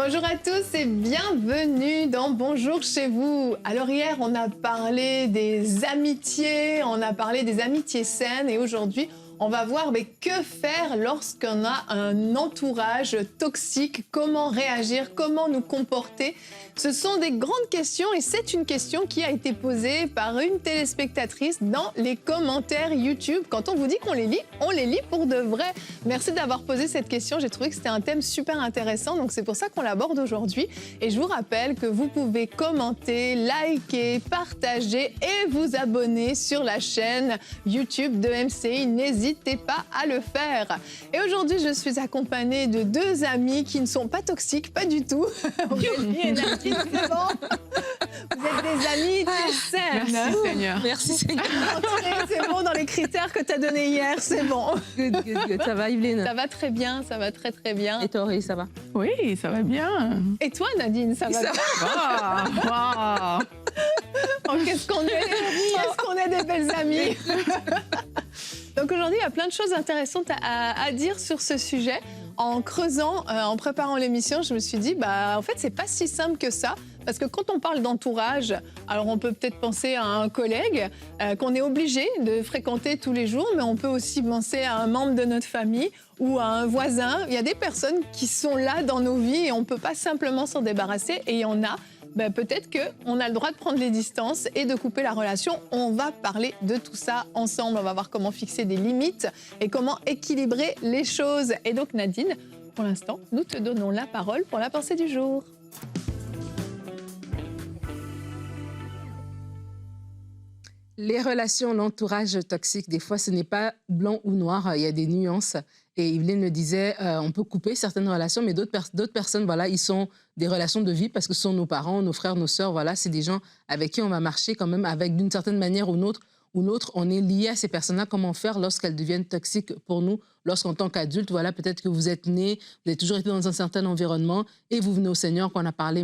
Bonjour à tous et bienvenue dans Bonjour chez vous. Alors hier, on a parlé des amitiés, on a parlé des amitiés saines et aujourd'hui, on va voir que faire lorsqu'on a un entourage toxique, comment réagir, comment nous comporter. Ce sont des grandes questions et c'est une question qui a été posée par une téléspectatrice dans les commentaires YouTube. Quand on vous dit qu'on les lit pour de vrai. Merci d'avoir posé cette question, j'ai trouvé que c'était un thème super intéressant, donc c'est pour ça qu'on l'aborde aujourd'hui. Et je vous rappelle que vous pouvez commenter, liker, partager et vous abonner sur la chaîne YouTube de MCI. N'hésitez pas à le faire. Et aujourd'hui, je suis accompagnée de deux amis qui ne sont pas toxiques, pas du tout. C'est bon. Vous êtes des amis très saines. Merci Seigneur. Merci Seigneur. C'est bon dans les critères que tu as donnés hier, c'est bon. Good. Ça va Yveline? Ça va très bien, ça va très très bien. Et toi Aurélie, ça va? Oui, ça va bien. Et toi Nadine, ça va bien? Wow. Oh, qu'est-ce qu'on est des belles amies. Donc aujourd'hui, il y a plein de choses intéressantes à dire sur ce sujet. En creusant, en préparant l'émission, je me suis dit, en fait, c'est pas si simple que ça. Parce que quand on parle d'entourage, alors on peut peut-être penser à un collègue qu'on est obligé de fréquenter tous les jours, mais on peut aussi penser à un membre de notre famille ou à un voisin. Il y a des personnes qui sont là dans nos vies et on ne peut pas simplement s'en débarrasser. Et il y en a, peut-être qu'on a le droit de prendre les distances et de couper la relation. On va parler de tout ça ensemble. On va voir comment fixer des limites et comment équilibrer les choses. Et donc Nadine, pour l'instant, nous te donnons la parole pour la pensée du jour. Les relations, l'entourage toxique, des fois, ce n'est pas blanc ou noir, il y a des nuances. Et Yveline me disait, on peut couper certaines relations, mais d'autres personnes, voilà, ils sont des relations de vie parce que ce sont nos parents, nos frères, nos sœurs, voilà, c'est des gens avec qui on va marcher quand même, avec d'une certaine manière ou l'autre, on est lié à ces personnes-là. Comment faire lorsqu'elles deviennent toxiques pour nous, lorsqu'en tant qu'adulte, voilà, peut-être que vous êtes né, vous avez toujours été dans un certain environnement et vous venez au Seigneur, qu'on a parlé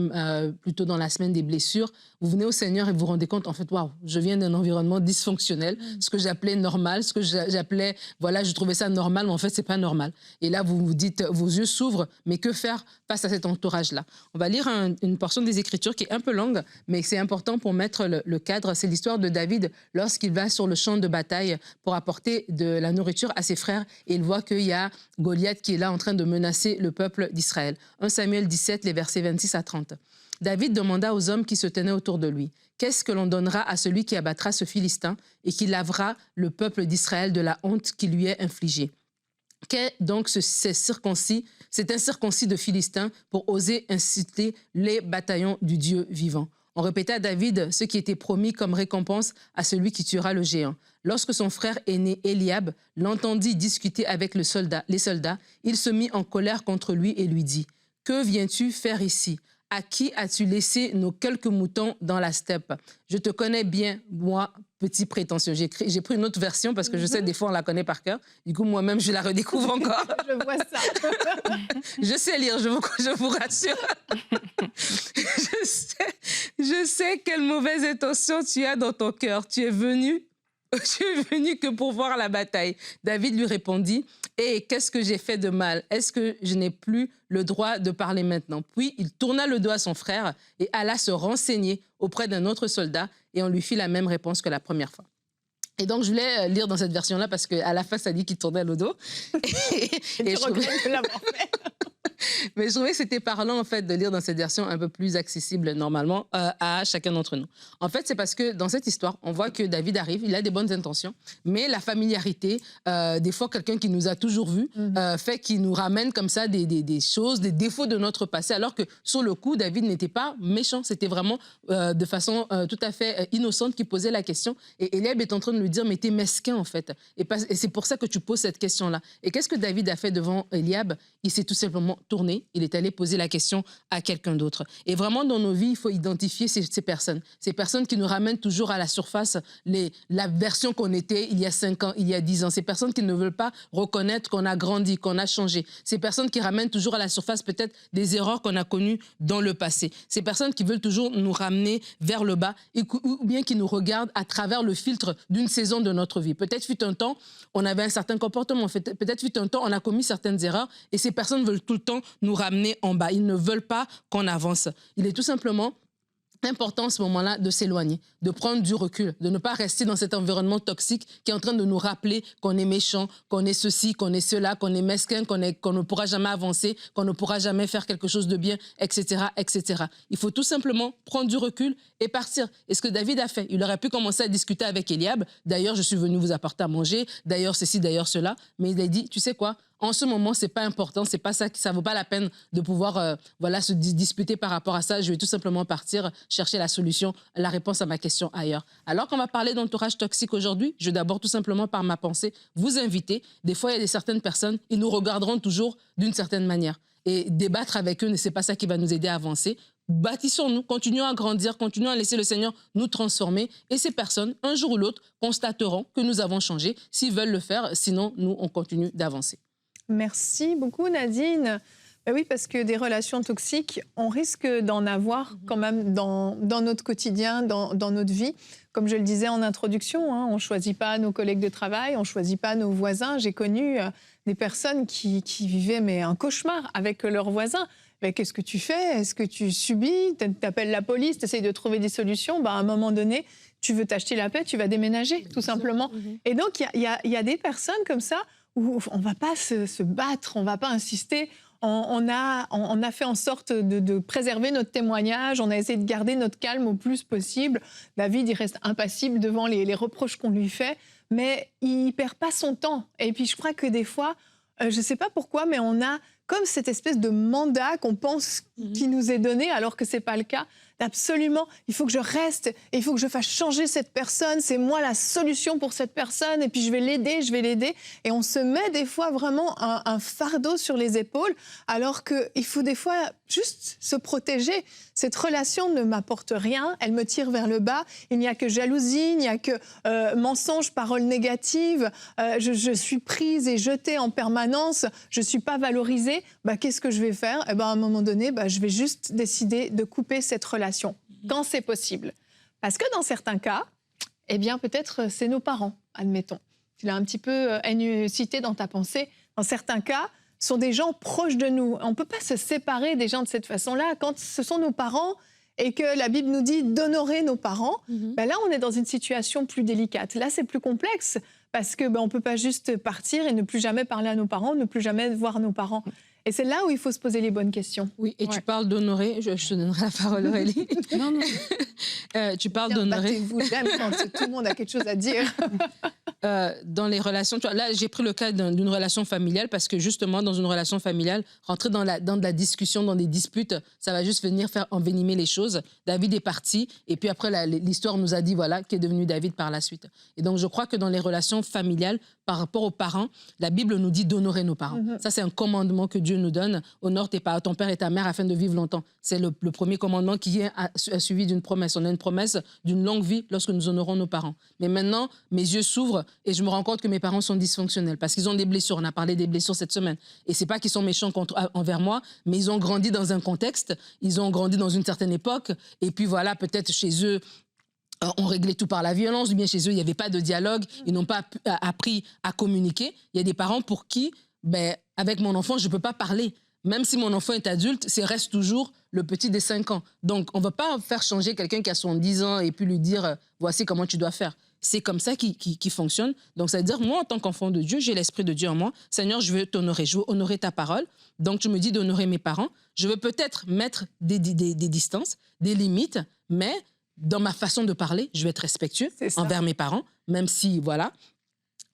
plus tôt dans la semaine des blessures, vous venez au Seigneur et vous vous rendez compte, en fait, waouh, je viens d'un environnement dysfonctionnel, ce que j'appelais normal, ce que j'appelais, voilà, je trouvais ça normal, mais en fait, c'est pas normal. Et là, vous vous dites, vos yeux s'ouvrent, mais que faire face à cet entourage-là? On va lire une portion des Écritures qui est un peu longue, mais c'est important pour mettre le cadre. C'est l'histoire de David lorsqu'il va sur le champ de bataille pour apporter de la nourriture à ses frères et il voit qu'il y a Goliath qui est là en train de menacer le peuple d'Israël. 1 Samuel 17, les versets 26 à 30. David demanda aux hommes qui se tenaient autour de lui, « Qu'est-ce que l'on donnera à celui qui abattra ce Philistin et qui lavera le peuple d'Israël de la honte qui lui est infligée ?» Qu'est donc cet incirconcis de Philistins pour oser inciter les bataillons du Dieu vivant? On répéta à David ce qui était promis comme récompense à celui qui tuera le géant. Lorsque son frère aîné Eliab l'entendit discuter avec les soldats, il se mit en colère contre lui et lui dit « Que viens-tu faire ici ? À qui as-tu laissé nos quelques moutons dans la steppe? Je te connais bien, moi, petit prétentieux. » J'ai pris une autre version parce que je sais, des fois, on la connaît par cœur. Du coup, moi-même, je la redécouvre encore. Je vois ça. Je sais lire, je vous rassure. Je sais quelle mauvaise intention tu as dans ton cœur. Tu es venu que pour voir la bataille. David lui répondit, « Hé, qu'est-ce que j'ai fait de mal? Est-ce que je n'ai plus le droit de parler maintenant ?» Puis il tourna le dos à son frère et alla se renseigner auprès d'un autre soldat et on lui fit la même réponse que la première fois. Et donc, je voulais lire dans cette version-là parce qu'à la fin, ça dit qu'il tournait le dos. Et je regrettes de l'avoir fait. Mais je trouvais que c'était parlant, en fait, de lire dans cette version un peu plus accessible, normalement, à chacun d'entre nous. En fait, c'est parce que dans cette histoire, on voit que David arrive, il a des bonnes intentions, mais la familiarité, des fois, quelqu'un qui nous a toujours vus, fait qu'il nous ramène comme ça des choses, des défauts de notre passé, alors que sur le coup, David n'était pas méchant, c'était vraiment de façon tout à fait innocente qu'il posait la question. Et Eliab est en train de lui dire, mais t'es mesquin, en fait. Et c'est pour ça que tu poses cette question-là. Et qu'est-ce que David a fait devant Eliab? Il s'est tout simplement tourné, il est allé poser la question à quelqu'un d'autre. Et vraiment, dans nos vies, il faut identifier ces personnes qui nous ramènent toujours à la surface la version qu'on était il y a 5 ans, il y a 10 ans. Ces personnes qui ne veulent pas reconnaître qu'on a grandi, qu'on a changé. Ces personnes qui ramènent toujours à la surface peut-être des erreurs qu'on a connues dans le passé. Ces personnes qui veulent toujours nous ramener vers le bas ou bien qui nous regardent à travers le filtre d'une saison de notre vie. Peut-être fut un temps, on avait un certain comportement. Peut-être fut un temps, on a commis certaines erreurs et ces personnes veulent tout le temps nous ramener en bas. Ils ne veulent pas qu'on avance. Il est tout simplement important à ce moment-là de s'éloigner, de prendre du recul, de ne pas rester dans cet environnement toxique qui est en train de nous rappeler qu'on est méchant, qu'on est ceci, qu'on est cela, qu'on est mesquin, qu'on ne pourra jamais avancer, qu'on ne pourra jamais faire quelque chose de bien, etc., etc. Il faut tout simplement prendre du recul et partir. Et ce que David a fait, il aurait pu commencer à discuter avec Eliab. D'ailleurs, je suis venu vous apporter à manger. D'ailleurs, ceci, d'ailleurs, cela. Mais il a dit, tu sais quoi? En ce moment, c'est pas important, c'est pas ça, ça vaut pas la peine de pouvoir se disputer par rapport à ça. Je vais tout simplement partir chercher la solution, la réponse à ma question ailleurs. Alors qu'on va parler d'entourage toxique aujourd'hui, je vais d'abord tout simplement par ma pensée vous inviter. Des fois, il y a certaines personnes, ils nous regarderont toujours d'une certaine manière. Et débattre avec eux, c'est pas ça qui va nous aider à avancer. Bâtissons-nous, continuons à grandir, continuons à laisser le Seigneur nous transformer. Et ces personnes, un jour ou l'autre, constateront que nous avons changé, s'ils veulent le faire. Sinon, nous, on continue d'avancer. Merci beaucoup Nadine. Ben oui, parce que des relations toxiques, on risque d'en avoir quand même dans notre quotidien, dans notre vie. Comme je le disais en introduction, on ne choisit pas nos collègues de travail, on ne choisit pas nos voisins. J'ai connu des personnes qui vivaient un cauchemar avec leurs voisins. Ben, qu'est-ce que tu fais? Est-ce que tu subis? Tu appelles la police, tu essayes de trouver des solutions. Ben, à un moment donné, tu veux t'acheter la paix, tu vas déménager, tout simplement. Et donc, il y a des personnes comme ça où on ne va pas se battre, on ne va pas insister. On a fait en sorte de préserver notre témoignage, on a essayé de garder notre calme au plus possible. David, il reste impassible devant les reproches qu'on lui fait, mais il ne perd pas son temps. Et puis, je crois que des fois, je ne sais pas pourquoi, mais on a comme cette espèce de mandat qu'on pense qui nous est donné, alors que ce n'est pas le cas. Absolument, il faut que je reste, et il faut que je fasse changer cette personne, c'est moi la solution pour cette personne, et puis je vais l'aider. Et on se met des fois vraiment un fardeau sur les épaules, alors qu'il faut des fois juste se protéger. Cette relation ne m'apporte rien, elle me tire vers le bas, il n'y a que jalousie, il n'y a que mensonges, paroles négatives, je suis prise et jetée en permanence, je ne suis pas valorisée. Qu'est-ce que je vais faire? À un moment donné, je vais juste décider de couper cette relation, quand c'est possible. Parce que dans certains cas, peut-être c'est nos parents, admettons. Tu l'as un petit peu cité dans ta pensée. Dans certains cas, ce sont des gens proches de nous. On ne peut pas se séparer des gens de cette façon-là. Quand ce sont nos parents et que la Bible nous dit d'honorer nos parents, là, on est dans une situation plus délicate. Là, c'est plus complexe parce qu'on ne peut pas juste partir et ne plus jamais parler à nos parents, ne plus jamais voir nos parents. Et c'est là où il faut se poser les bonnes questions. Oui, et tu parles d'honorer. Je te donnerai la parole, Aurélie. Non. Tu parles d'honorer. Battez-vous, j'aime quand tout le monde a quelque chose à dire. Dans les relations, tu vois, là, j'ai pris le cas d'une relation familiale parce que justement, dans une relation familiale, rentrer dans de la discussion, dans des disputes, ça va juste venir faire envenimer les choses. David est parti et puis après, l'histoire nous a dit, voilà, qu'est devenu David par la suite. Et donc, je crois que dans les relations familiales, par rapport aux parents, la Bible nous dit d'honorer nos parents. Ça, c'est un commandement que Dieu nous donne. Honore ton père et ta mère afin de vivre longtemps. C'est le premier commandement qui est suivi d'une promesse. On a une promesse d'une longue vie lorsque nous honorons nos parents. Mais maintenant, mes yeux s'ouvrent et je me rends compte que mes parents sont dysfonctionnels parce qu'ils ont des blessures. On a parlé des blessures cette semaine. Et c'est pas qu'ils sont méchants envers moi, mais ils ont grandi dans un contexte, ils ont grandi dans une certaine époque. Et puis voilà, peut-être chez eux, on réglait tout par la violence, ou bien chez eux, il n'y avait pas de dialogue, ils n'ont pas appris à communiquer. Il y a des parents pour qui, avec mon enfant, je ne peux pas parler. Même si mon enfant est adulte, c'est reste toujours le petit des 5 ans. Donc, on ne va pas faire changer quelqu'un qui a 70 ans et puis lui dire « voici comment tu dois faire ». C'est comme ça qui fonctionne. Donc, ça veut dire, moi, en tant qu'enfant de Dieu, j'ai l'Esprit de Dieu en moi. Seigneur, je veux t'honorer, je veux honorer ta parole. Donc, tu me dis d'honorer mes parents. Je veux peut-être mettre des distances, des limites, mais dans ma façon de parler, je vais être respectueux envers mes parents, même si, voilà,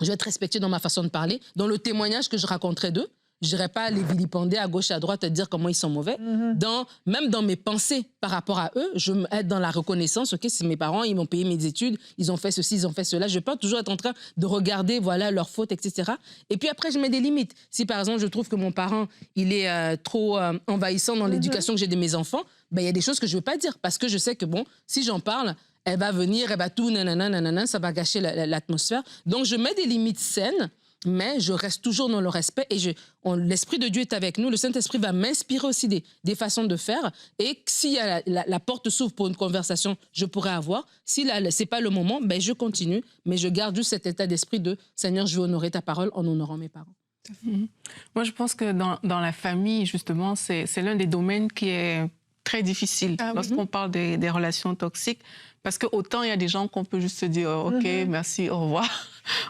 je vais être respectueux dans ma façon de parler. Dans le témoignage que je raconterai d'eux, je n'irai pas les vilipender à gauche, à droite, à dire comment ils sont mauvais. Même dans mes pensées par rapport à eux, je vais être dans la reconnaissance. OK, c'est mes parents, ils m'ont payé mes études, ils ont fait ceci, ils ont fait cela. Je ne vais pas toujours être en train de regarder voilà, leurs fautes, etc. Et puis après, je mets des limites. Si par exemple, je trouve que mon parent, il est trop envahissant dans l'éducation que j'ai de mes enfants, il y a des choses que je ne veux pas dire parce que je sais que, bon, si j'en parle, elle va venir, elle va tout, nanana, ça va gâcher l'atmosphère. Donc, je mets des limites saines, mais je reste toujours dans le respect et l'Esprit de Dieu est avec nous. Le Saint-Esprit va m'inspirer aussi des façons de faire. Et si la porte s'ouvre pour une conversation, je pourrais avoir. Si ce n'est pas le moment, je continue, mais je garde juste cet état d'esprit de « Seigneur, je veux honorer ta parole en honorant mes parents ». Moi, je pense que dans la famille, justement, c'est l'un des domaines qui est très difficile lorsqu'on parle des relations toxiques. Parce que autant il y a des gens qu'on peut juste se dire OK, merci, au revoir.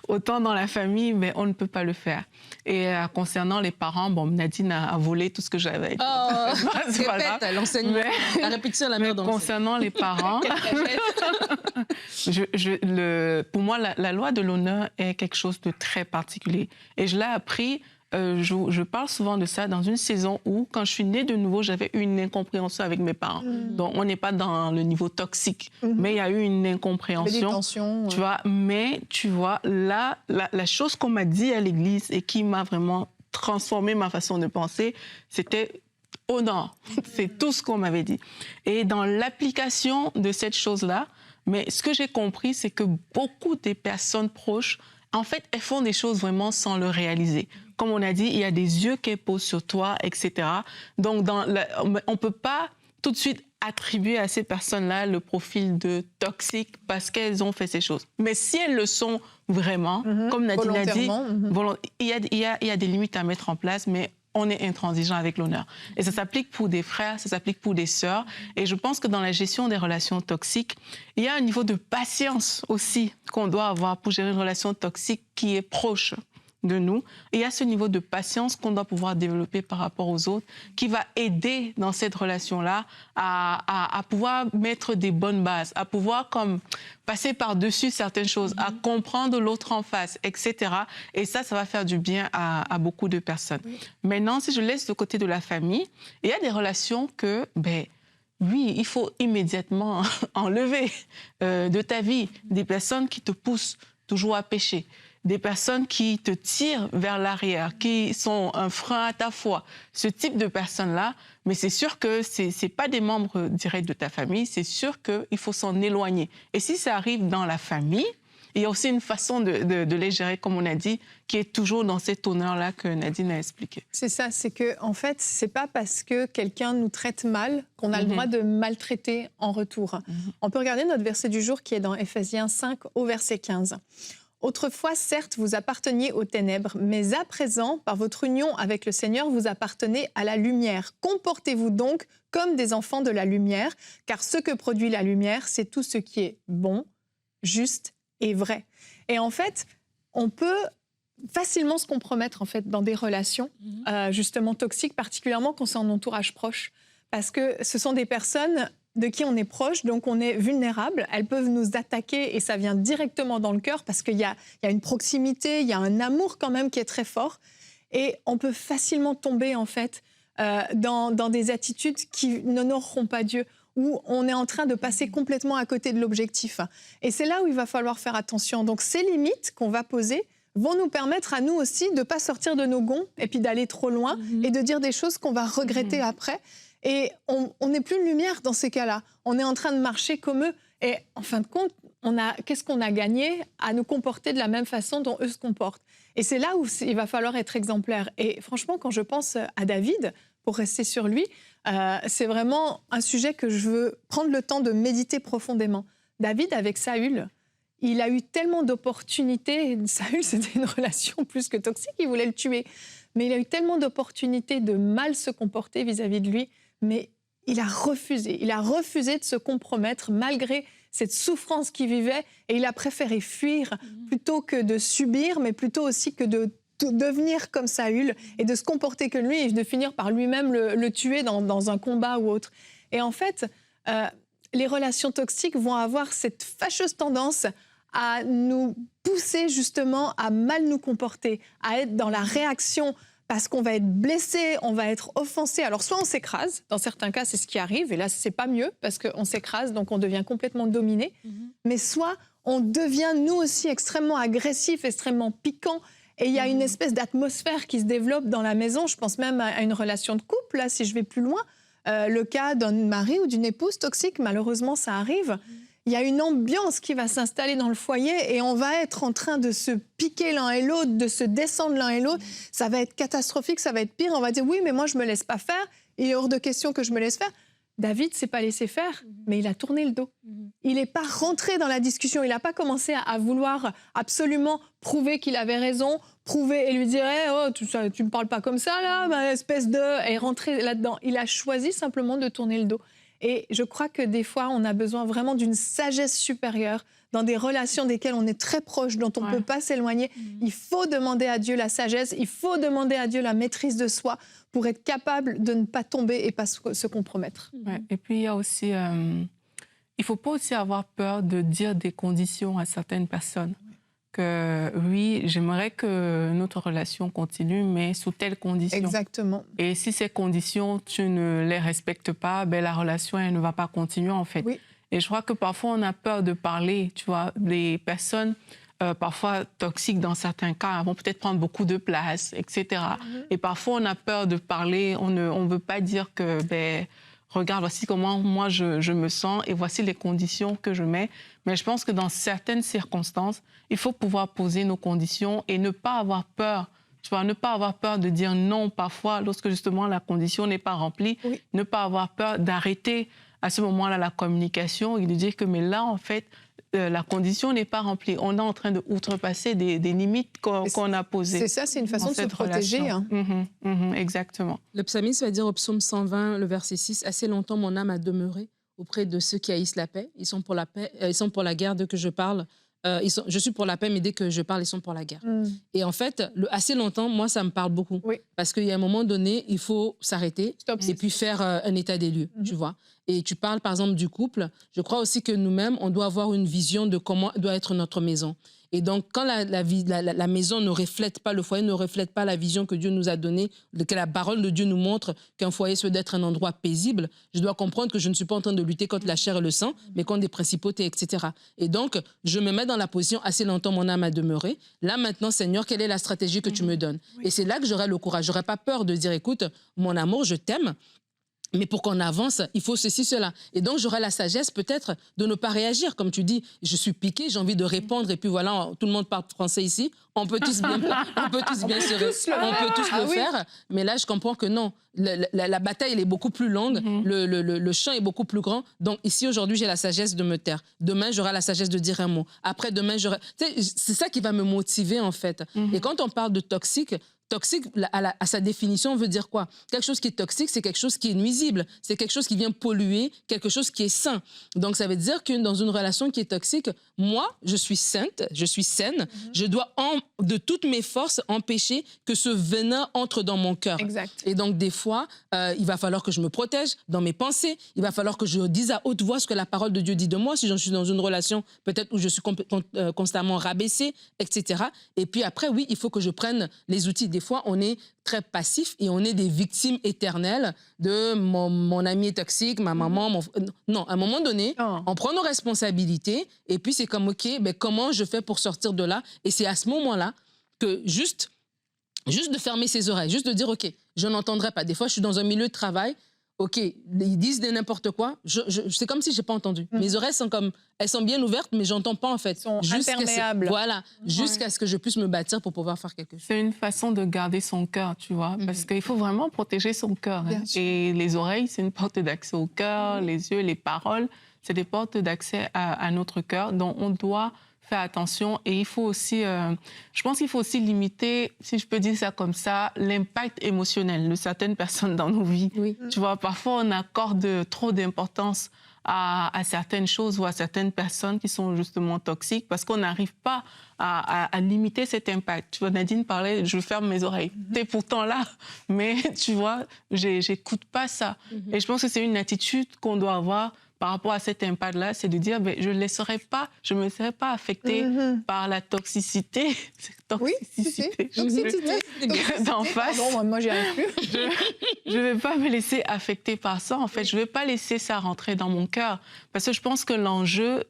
Autant dans la famille, mais on ne peut pas le faire. Et concernant les parents, bon, Nadine a volé tout ce que j'avais. C'est pas grave. L'enseignement, la répétition, la mère d'enseignement. Concernant les parents, pour moi, la loi de l'honneur est quelque chose de très particulier. Et je l'ai appris. Je parle souvent de ça dans une saison où, quand je suis née de nouveau, j'avais eu une incompréhension avec mes parents. Donc, on n'est pas dans le niveau toxique, mais il y a eu une incompréhension. Des tensions, tu vois, mais tu vois, là, la chose qu'on m'a dit à l'église et qui m'a vraiment transformé ma façon de penser, c'était honneur. C'est tout ce qu'on m'avait dit. Et dans l'application de cette chose-là, mais ce que j'ai compris, c'est que beaucoup des personnes proches, en fait, elles font des choses vraiment sans le réaliser. Comme on a dit, il y a des yeux qu'elles posent sur toi, etc. Donc, on ne peut pas tout de suite attribuer à ces personnes-là le profil de toxique parce qu'elles ont fait ces choses. Mais si elles le sont vraiment, comme Nadine a dit, il y a des limites à mettre en place, mais on est intransigeant avec l'honneur. Et ça s'applique pour des frères, ça s'applique pour des sœurs. Et je pense que dans la gestion des relations toxiques, il y a un niveau de patience aussi qu'on doit avoir pour gérer une relation toxique qui est proche de nous. Et il y a ce niveau de patience qu'on doit pouvoir développer par rapport aux autres qui va aider dans cette relation-là à pouvoir mettre des bonnes bases, à pouvoir comme passer par-dessus certaines choses, à comprendre l'autre en face, etc. Et ça va faire du bien à beaucoup de personnes. Maintenant, si je laisse de côté de la famille, il y a des relations que, oui, il faut immédiatement enlever de ta vie des personnes qui te poussent toujours à pécher, des personnes qui te tirent vers l'arrière, qui sont un frein à ta foi. Ce type de personnes-là, mais c'est sûr que ce n'est pas des membres directs de ta famille, c'est sûr qu'il faut s'en éloigner. Et si ça arrive dans la famille, il y a aussi une façon de les gérer, comme on a dit, qui est toujours dans cet honneur-là que Nadine a expliqué. C'est ça, c'est que en fait, c'est pas parce que quelqu'un nous traite mal qu'on a le droit de maltraiter en retour. On peut regarder notre verset du jour qui est dans Éphésiens 5 au verset 15. Autrefois, certes, vous apparteniez aux ténèbres, mais à présent, par votre union avec le Seigneur, vous appartenez à la lumière. Comportez-vous donc comme des enfants de la lumière, car ce que produit la lumière, c'est tout ce qui est bon, juste et vrai. Et en fait, on peut facilement se compromettre en fait, dans des relations justement toxiques, particulièrement quand c'est en entourage proche, parce que ce sont des personnes de qui on est proche, donc on est vulnérable. Elles peuvent nous attaquer et ça vient directement dans le cœur parce qu'il y a une proximité, il y a un amour quand même qui est très fort. Et on peut facilement tomber en fait dans des attitudes qui n'honoreront pas Dieu, où on est en train de passer complètement à côté de l'objectif. Et c'est là où il va falloir faire attention. Donc ces limites qu'on va poser vont nous permettre à nous aussi de ne pas sortir de nos gonds et puis d'aller trop loin et de dire des choses qu'on va regretter après. Et on n'est plus une lumière dans ces cas-là. On est en train de marcher comme eux. Et en fin de compte, qu'est-ce qu'on a gagné à nous comporter de la même façon dont eux se comportent? Et c'est là où il va falloir être exemplaire. Et franchement, quand je pense à David, pour rester sur lui, c'est vraiment un sujet que je veux prendre le temps de méditer profondément. David, avec Saül, il a eu tellement d'opportunités. Saül, c'était une relation plus que toxique, il voulait le tuer. Mais il a eu tellement d'opportunités de mal se comporter vis-à-vis de lui. Mais il a refusé de se compromettre malgré cette souffrance qu'il vivait et il a préféré fuir plutôt que de subir, mais plutôt aussi que de devenir comme Saül et de se comporter comme lui et de finir par lui-même le tuer dans un combat ou autre. Et en fait, les relations toxiques vont avoir cette fâcheuse tendance à nous pousser justement à mal nous comporter, à être dans la réaction parce qu'on va être blessé, on va être offensé. Alors, soit on s'écrase, dans certains cas, c'est ce qui arrive, et là, c'est pas mieux, parce qu'on s'écrase, donc on devient complètement dominé. Mais soit on devient, nous aussi, extrêmement agressif, extrêmement piquant, et il y a une espèce d'atmosphère qui se développe dans la maison. Je pense même à une relation de couple, là, si je vais plus loin. Le cas d'un mari ou d'une épouse toxique, malheureusement, ça arrive. Il y a une ambiance qui va s'installer dans le foyer et on va être en train de se piquer l'un et l'autre, de se descendre l'un et l'autre. Ça va être catastrophique, ça va être pire. On va dire, oui, mais moi, je ne me laisse pas faire. Il est hors de question que je me laisse faire. David s'est pas laissé faire, mais il a tourné le dos. Il n'est pas rentré dans la discussion. Il n'a pas commencé à vouloir absolument prouver qu'il avait raison, prouver et lui dire oh, tu me parles pas comme ça, là, ma espèce de... Et rentrer là-dedans. Il a choisi simplement de tourner le dos. Et je crois que des fois, on a besoin vraiment d'une sagesse supérieure dans des relations desquelles on est très proche, dont on ne peut pas s'éloigner. Il faut demander à Dieu la sagesse, il faut demander à Dieu la maîtrise de soi pour être capable de ne pas tomber et pas se compromettre. Ouais. Et puis, il y a aussi... il ne faut pas aussi avoir peur de dire des conditions à certaines personnes. Que oui, j'aimerais que notre relation continue, mais sous telles conditions. Exactement. Et si ces conditions, tu ne les respectes pas, ben, la relation, elle ne va pas continuer, en fait. Oui. Et je crois que parfois, on a peur de parler, tu vois, des personnes parfois toxiques dans certains cas, vont peut-être prendre beaucoup de place, etc. Et parfois, on a peur de parler, on ne veut pas dire que, ben, regarde, voici comment moi je me sens et voici les conditions que je mets. Mais je pense que dans certaines circonstances, il faut pouvoir poser nos conditions et ne pas avoir peur. Tu vois, ne pas avoir peur de dire non parfois lorsque justement la condition n'est pas remplie. Oui. Ne pas avoir peur d'arrêter à ce moment-là la communication et de dire que mais là, en fait, la condition n'est pas remplie. On est en train de outrepasser des limites qu'on a posées. C'est ça, c'est une façon de se protéger. Hein. Exactement. Le psalmiste va dire au psaume 120, le verset 6, « Assez longtemps mon âme a demeuré auprès de ceux qui haïssent la paix. Ils sont pour la paix, ils sont pour la guerre dès que je parle. Je suis pour la paix, mais dès que je parle, ils sont pour la guerre. » Et en fait, assez longtemps, moi, ça me parle beaucoup. Oui. Parce qu'il y a un moment donné, il faut s'arrêter et puis faire un état des lieux, tu vois. Et tu parles, par exemple, du couple. Je crois aussi que nous-mêmes, on doit avoir une vision de comment doit être notre maison. Et donc, quand la maison ne reflète pas, le foyer ne reflète pas la vision que Dieu nous a donnée, que la parole de Dieu nous montre qu'un foyer doit être un endroit paisible, je dois comprendre que je ne suis pas en train de lutter contre la chair et le sang, mais contre des principautés, etc. Et donc, je me mets dans la position « assez longtemps mon âme a demeuré ». Là, maintenant, Seigneur, quelle est la stratégie que tu me donnes? Et c'est là que j'aurai le courage. Je n'aurai pas peur de dire « écoute, mon amour, je t'aime ». Mais pour qu'on avance, il faut ceci, cela. Et donc, j'aurai la sagesse peut-être de ne pas réagir. Comme tu dis, je suis piquée, j'ai envie de répondre. Et puis voilà, tout le monde parle français ici. On peut tous bien, le faire. Mais là, je comprends que non. La bataille, elle est beaucoup plus longue. Le champ est beaucoup plus grand. Donc ici, aujourd'hui, j'ai la sagesse de me taire. Demain, j'aurai la sagesse de dire un mot. Après, demain, j'aurai... C'est ça qui va me motiver, en fait. Et quand on parle de toxique, à sa définition, veut dire quoi? Quelque chose qui est toxique, c'est quelque chose qui est nuisible. C'est quelque chose qui vient polluer, quelque chose qui est sain. Donc, ça veut dire que dans une relation qui est toxique, moi, je suis sainte, je suis saine. Je dois, de toutes mes forces, empêcher que ce venin entre dans mon cœur. Exact. Et donc, des fois, il va falloir que je me protège dans mes pensées. Il va falloir que je dise à haute voix ce que la parole de Dieu dit de moi. Si je suis dans une relation, peut-être où je suis constamment rabaissée, etc. Et puis après, oui, il faut que je prenne les outils. Des fois, on est très passif et on est des victimes éternelles de mon ami est toxique, ma maman... Non, à un moment donné, on prend nos responsabilités et puis c'est comme, OK, ben, comment je fais pour sortir de là? Et c'est à ce moment-là que juste de fermer ses oreilles, juste de dire, OK, je n'entendrai pas. Des fois, je suis dans un milieu de travail, OK, ils disent de n'importe quoi, c'est comme si je n'ai pas entendu. Mes oreilles elles sont bien ouvertes, mais je n'entends pas en fait. Elles sont imperméables. Voilà, jusqu'à ce que je puisse me bâtir pour pouvoir faire quelque chose. C'est une façon de garder son cœur, tu vois, parce qu'il faut vraiment protéger son cœur. Hein. Et les oreilles, c'est une porte d'accès au cœur, les yeux, les paroles, c'est des portes d'accès à notre cœur, dont on doit faire attention. Et il faut aussi, je pense qu'il faut aussi limiter, si je peux dire ça comme ça, l'impact émotionnel de certaines personnes dans nos vies. Oui. Tu vois, parfois on accorde trop d'importance à certaines choses ou à certaines personnes qui sont justement toxiques parce qu'on n'arrive pas à limiter cet impact. Tu vois, Nadine parlait, je ferme mes oreilles. T'es pourtant là, mais tu vois, j'écoute pas ça. Et je pense que c'est une attitude qu'on doit avoir par rapport à cet impact-là, c'est de dire, ben, je ne me laisserai pas affectée par la toxicité. Toxicité. D'en face. Pardon, moi, j'y arrive plus. Je ne vais pas me laisser affecter par ça. En fait, je ne vais pas laisser ça rentrer dans mon cœur. Parce que je pense que l'enjeu,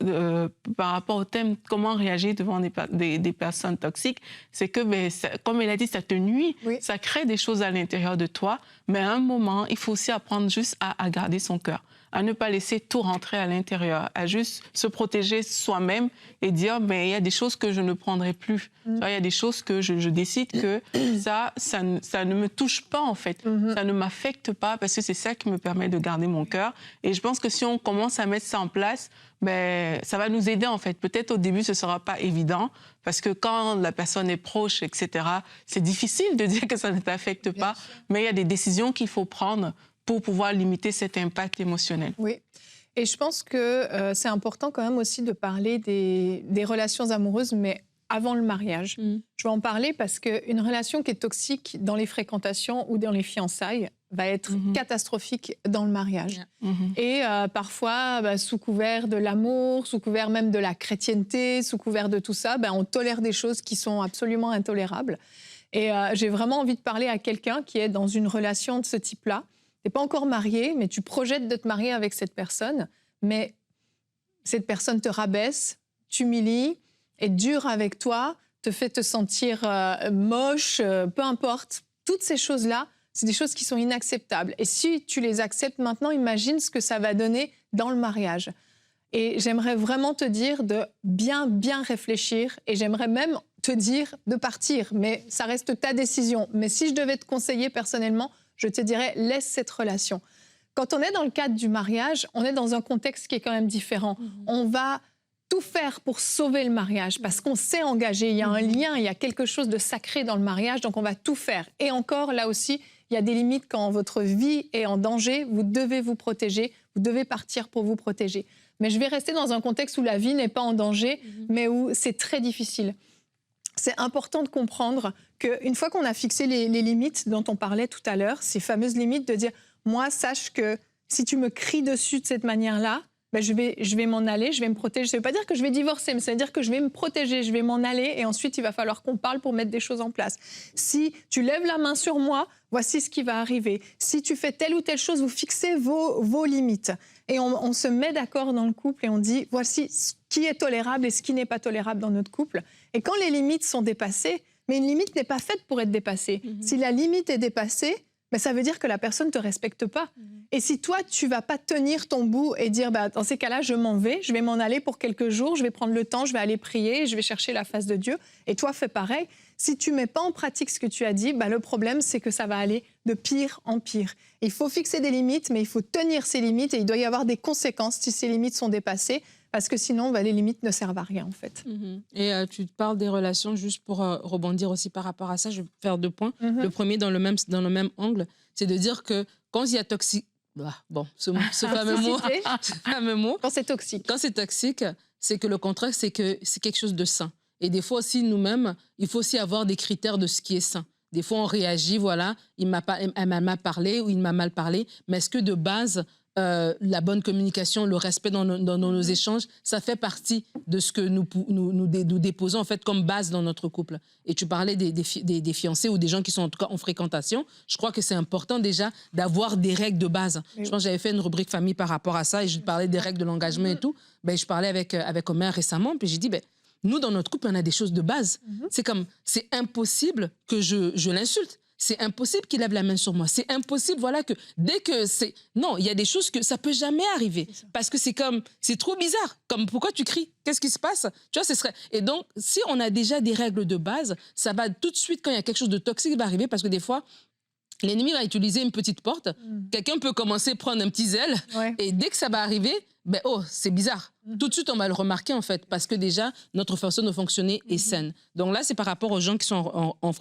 par rapport au thème, comment réagir devant des personnes toxiques, c'est que, ben, comme elle a dit, ça te nuit. Oui. Ça crée des choses à l'intérieur de toi. Mais à un moment, il faut aussi apprendre juste à garder son cœur, à ne pas laisser tout rentrer à l'intérieur, à juste se protéger soi-même et dire, mais il y a des choses que je ne prendrai plus. Il y a des des choses que je décide que ça ne me touche pas, en fait. Ça ne m'affecte pas parce que c'est ça qui me permet de garder mon cœur. Et je pense que si on commence à mettre ça en place, ben, ça va nous aider, en fait. Peut-être au début, ce ne sera pas évident parce que quand la personne est proche, etc., c'est difficile de dire que ça ne t'affecte pas, mais il y a des décisions qu'il faut prendre pour pouvoir limiter cet impact émotionnel. Oui. Et je pense que c'est important quand même aussi de parler des relations amoureuses, mais avant le mariage. Je vais en parler parce qu'une relation qui est toxique dans les fréquentations ou dans les fiançailles va être catastrophique dans le mariage. Et parfois, sous couvert de l'amour, sous couvert même de la chrétienté, sous couvert de tout ça, on tolère des choses qui sont absolument intolérables. Et j'ai vraiment envie de parler à quelqu'un qui est dans une relation de ce type-là. Tu n'es pas encore marié, mais tu projettes de te marier avec cette personne, mais cette personne te rabaisse, t'humilie, est dure avec toi, te fait te sentir moche, peu importe. Toutes ces choses-là, c'est des choses qui sont inacceptables. Et si tu les acceptes maintenant, imagine ce que ça va donner dans le mariage. Et j'aimerais vraiment te dire de bien réfléchir, et j'aimerais même te dire de partir, mais ça reste ta décision. Mais si je devais te conseiller personnellement, je te dirais, laisse cette relation. Quand on est dans le cadre du mariage, on est dans un contexte qui est quand même différent. On va tout faire pour sauver le mariage parce qu'on s'est engagé. Il y a un lien, il y a quelque chose de sacré dans le mariage, donc on va tout faire. Et encore, là aussi, il y a des limites quand votre vie est en danger. Vous devez vous protéger, vous devez partir pour vous protéger. Mais je vais rester dans un contexte où la vie n'est pas en danger, mais où c'est très difficile. C'est important de comprendre qu'une fois qu'on a fixé les limites dont on parlait tout à l'heure, ces fameuses limites de dire « moi, sache que si tu me cries dessus de cette manière-là, je vais m'en aller, je vais me protéger. » Ça ne veut pas dire que je vais divorcer, mais ça veut dire que je vais me protéger, je vais m'en aller et ensuite il va falloir qu'on parle pour mettre des choses en place. Si tu lèves la main sur moi, voici ce qui va arriver. Si tu fais telle ou telle chose, vous fixez vos limites. Et on se met d'accord dans le couple et on dit voici ce qui est tolérable et ce qui n'est pas tolérable dans notre couple. Et quand les limites sont dépassées, mais une limite n'est pas faite pour être dépassée. Si la limite est dépassée, ça veut dire que la personne ne te respecte pas. Et si toi, tu ne vas pas tenir ton bout et dire dans ces cas-là, je m'en vais, je vais m'en aller pour quelques jours, je vais prendre le temps, je vais aller prier, je vais chercher la face de Dieu, et toi, fais pareil. Si tu ne mets pas en pratique ce que tu as dit, le problème, c'est que ça va aller de pire en pire. Il faut fixer des limites, mais il faut tenir ces limites, et il doit y avoir des conséquences si ces limites sont dépassées, parce que sinon, les limites ne servent à rien, en fait. Et tu parles des relations, juste pour rebondir aussi par rapport à ça, je vais faire 2 points. Le premier, dans le même angle, c'est de dire que quand il y a ce fameux mot, quand c'est toxique. Quand c'est toxique, c'est que le contraire, c'est que c'est quelque chose de sain. Et des fois aussi, nous-mêmes, il faut aussi avoir des critères de ce qui est sain. Des fois, on réagit, voilà, elle m'a mal parlé ou il m'a mal parlé, mais est-ce que de base, la bonne communication, le respect dans nos échanges, ça fait partie de ce que nous déposons en fait comme base dans notre couple. Et tu parlais des fiancés ou des gens qui sont en tout cas en fréquentation. Je crois que c'est important déjà d'avoir des règles de base. Je pense que j'avais fait une rubrique famille par rapport à ça et je parlais des règles de l'engagement et tout. Je parlais avec Omer récemment, puis j'ai dit, nous, dans notre couple, on a des choses de base. C'est impossible que je l'insulte. C'est impossible qu'il lève la main sur moi. C'est impossible, voilà, que dès que c'est... Non, il y a des choses que ça peut jamais arriver. Parce que c'est trop bizarre. Comme, pourquoi tu cries? Qu'est-ce qui se passe? Tu vois, ce serait... Et donc, si on a déjà des règles de base, ça va tout de suite, quand il y a quelque chose de toxique qui va arriver, parce que des fois, l'ennemi va utiliser une petite porte. Quelqu'un peut commencer à prendre un petit zèle. Et dès que ça va arriver, c'est bizarre. Tout de suite, on va le remarquer, en fait, parce que déjà, notre façon de fonctionner est saine. Donc là, c'est par rapport aux gens qui sont en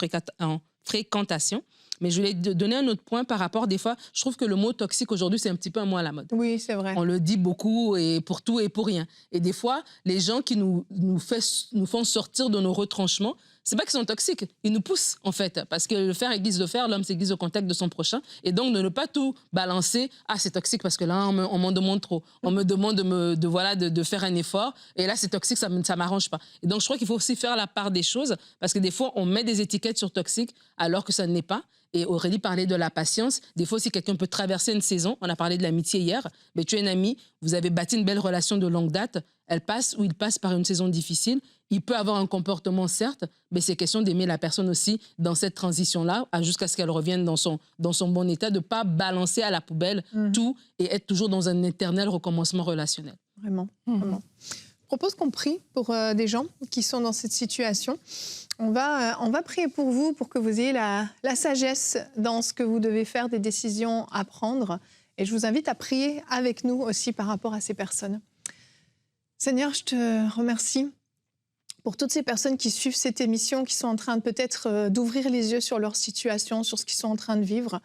fréquentation. Mais je voulais donner un autre point par rapport, des fois, je trouve que le mot toxique aujourd'hui, c'est un petit peu un mot à la mode. Oui, c'est vrai. On le dit beaucoup et pour tout et pour rien. Et des fois, les gens qui nous font sortir de nos retranchements, c'est pas qu'ils sont toxiques, ils nous poussent en fait. Parce que le faire église de fer, l'homme s'église au contact de son prochain. Et donc de ne pas tout balancer, c'est toxique parce que là, on m'en demande trop. On me demande de faire un effort. Et là, c'est toxique, ça m'arrange pas. Et donc je crois qu'il faut aussi faire la part des choses parce que des fois, on met des étiquettes sur toxique alors que ça ne l'est pas. Et Aurélie parlait de la patience. Des fois, si quelqu'un peut traverser une saison, on a parlé de l'amitié hier, mais tu es une amie, vous avez bâti une belle relation de longue date, elle passe ou il passe par une saison difficile, il peut avoir un comportement, certes, mais c'est question d'aimer la personne aussi dans cette transition-là, jusqu'à ce qu'elle revienne dans son bon état, de ne pas balancer à la poubelle tout et être toujours dans un éternel recommencement relationnel. Vraiment, vraiment. propose qu'on prie pour des gens qui sont dans cette situation. On va prier pour vous, pour que vous ayez la sagesse dans ce que vous devez faire, des décisions à prendre. Et je vous invite à prier avec nous aussi par rapport à ces personnes. Seigneur, je te remercie pour toutes ces personnes qui suivent cette émission, qui sont en train peut-être d'ouvrir les yeux sur leur situation, sur ce qu'ils sont en train de vivre.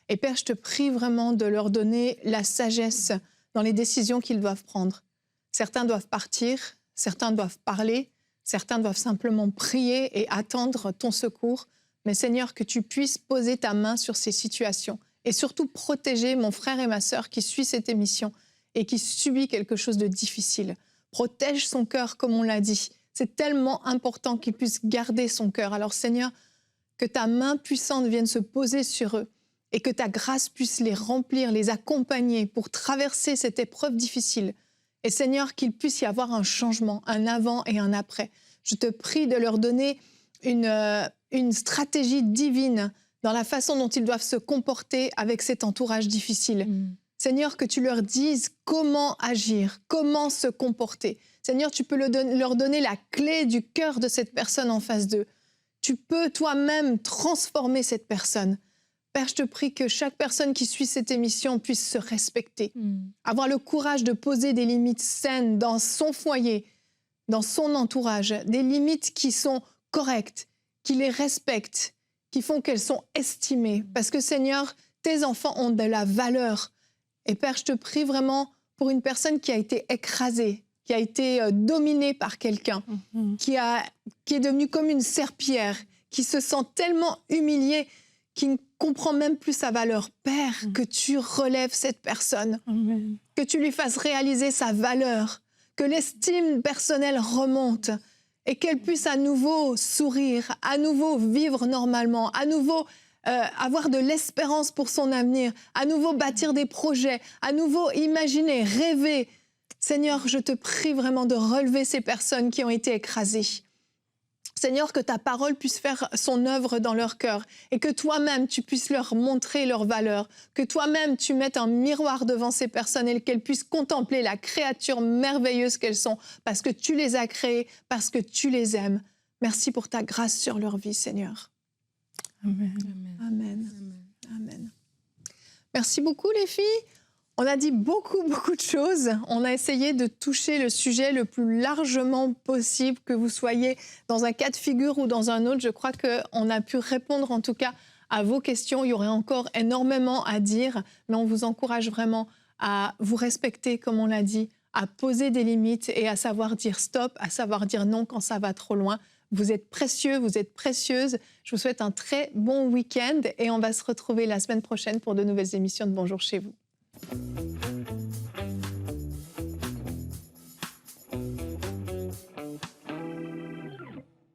Et Père, je te prie vraiment de leur donner la sagesse dans les décisions qu'ils doivent prendre. Certains doivent partir, certains doivent parler, certains doivent simplement prier et attendre ton secours. Mais Seigneur, que tu puisses poser ta main sur ces situations et surtout protéger mon frère et ma sœur qui suit cette émission et qui subit quelque chose de difficile. Protège son cœur, comme on l'a dit. C'est tellement important qu'il puisse garder son cœur. Alors Seigneur, que ta main puissante vienne se poser sur eux et que ta grâce puisse les remplir, les accompagner pour traverser cette épreuve difficile. Et Seigneur, qu'il puisse y avoir un changement, un avant et un après. Je te prie de leur donner une stratégie divine dans la façon dont ils doivent se comporter avec cet entourage difficile. Seigneur, que tu leur dises comment agir, comment se comporter. Seigneur, tu peux leur donner la clé du cœur de cette personne en face d'eux. Tu peux toi-même transformer cette personne. Père, je te prie que chaque personne qui suit cette émission puisse se respecter, avoir le courage de poser des limites saines dans son foyer, dans son entourage, des limites qui sont correctes, qui les respectent, qui font qu'elles sont estimées. Parce que Seigneur, tes enfants ont de la valeur. Et Père, je te prie vraiment pour une personne qui a été écrasée, qui a été dominée par quelqu'un, qui est devenue comme une serpillière, qui se sent tellement humiliée, qui ne comprend même plus sa valeur. Père, que tu relèves cette personne, que tu lui fasses réaliser sa valeur, que l'estime personnelle remonte et qu'elle puisse à nouveau sourire, à nouveau vivre normalement, à nouveau avoir de l'espérance pour son avenir, à nouveau bâtir des projets, à nouveau imaginer, rêver. Seigneur, je te prie vraiment de relever ces personnes qui ont été écrasées. Seigneur, que ta parole puisse faire son œuvre dans leur cœur et que toi-même, tu puisses leur montrer leur valeur, que toi-même, tu mettes un miroir devant ces personnes et qu'elles puissent contempler la créature merveilleuse qu'elles sont parce que tu les as créées, parce que tu les aimes. Merci pour ta grâce sur leur vie, Seigneur. Amen. Amen. Amen. Merci beaucoup, les filles. On a dit beaucoup de choses. On a essayé de toucher le sujet le plus largement possible, que vous soyez dans un cas de figure ou dans un autre. Je crois qu'on a pu répondre en tout cas à vos questions. Il y aurait encore énormément à dire, mais on vous encourage vraiment à vous respecter, comme on l'a dit, à poser des limites et à savoir dire stop, à savoir dire non quand ça va trop loin. Vous êtes précieux, vous êtes précieuses. Je vous souhaite un très bon week-end et on va se retrouver la semaine prochaine pour de nouvelles émissions de Bonjour chez vous.